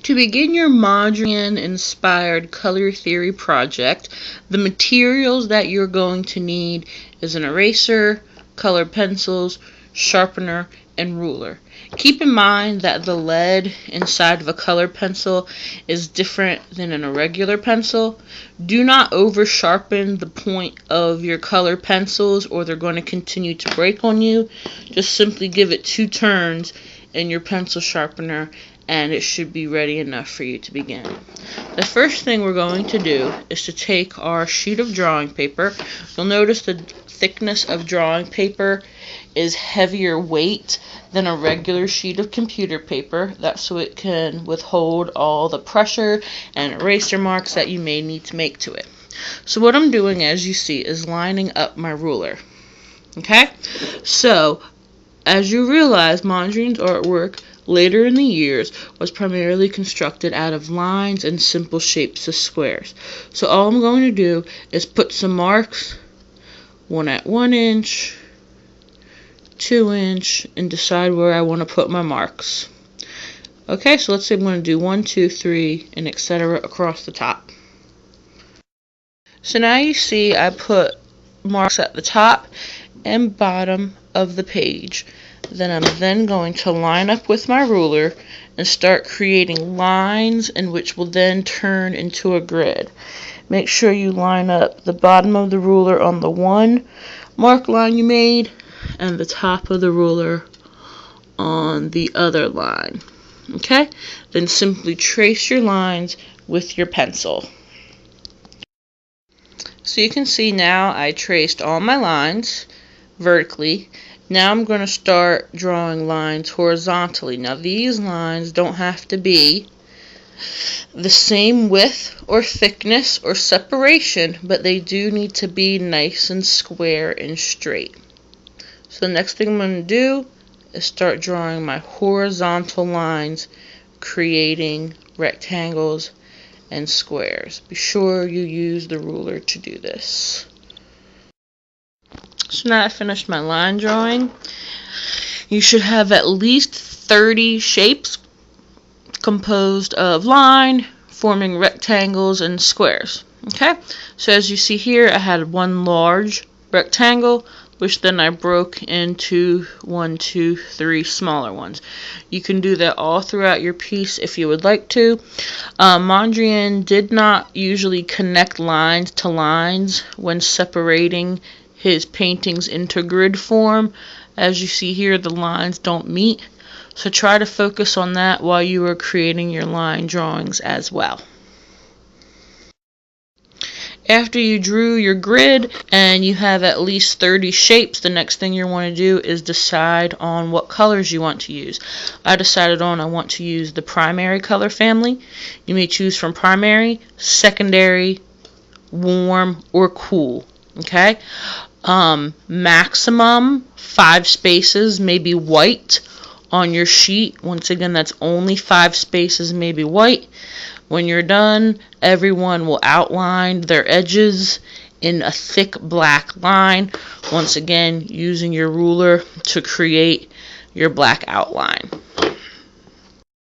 To begin your Mondrian-inspired color theory project, the materials that you're going to need is an eraser, colored pencils, sharpener, and ruler. Keep in mind that the lead inside of a colored pencil is different than in a regular pencil. Do not over sharpen the point of your colored pencils or they're going to continue to break on you. Just simply give it 2 turns in your pencil sharpener and it should be ready enough for you to begin. The first thing we're going to do is to take our sheet of drawing paper. You'll notice the thickness of drawing paper is heavier weight than a regular sheet of computer paper. That's so it can withhold all the pressure and eraser marks that you may need to make to it. So what I'm doing, as you see, is lining up my ruler. Okay? So, as you realize, Mondrian's artwork later in the years was primarily constructed out of lines and simple shapes of squares. So all I'm going to do is put some marks, one at 1 inch, 2 inch, and decide where I want to put my marks. Okay, so let's say I'm going to do 1, 2, 3, and etc. across the top. So now you see I put marks at the top and bottom of the page. Then I'm going to line up with my ruler and start creating lines in which will then turn into a grid. Make sure you line up the bottom of the ruler on the one mark line you made and the top of the ruler on the other line. Okay? Then simply trace your lines with your pencil. So you can see now I traced all my lines vertically. Now I'm going to start drawing lines horizontally. Now these lines don't have to be the same width or thickness or separation, but they do need to be nice and square and straight. So the next thing I'm going to do is start drawing my horizontal lines, creating rectangles and squares. Be sure you use the ruler to do this. So now I finished my line drawing. You should have at least 30 shapes composed of line, forming rectangles and squares. Okay, so as you see here, I had one large rectangle, which then I broke into 1, 2, 3 smaller ones. You can do that all throughout your piece if you would like to. Mondrian did not usually connect lines to lines when separating his paintings into grid form. As you see here, the lines don't meet, so try to focus on that while you are creating your line drawings as well. After you drew your grid and you have at least 30 shapes, the next thing you want to do is decide on what colors you want to use. I decided on I want to use the primary color family. You may choose from primary, secondary, warm, or cool. Okay? Maximum 5 spaces, maybe white on your sheet. Once again, that's only 5 spaces, maybe white. When you're done, everyone will outline their edges in a thick black line. Once again, using your ruler to create your black outline.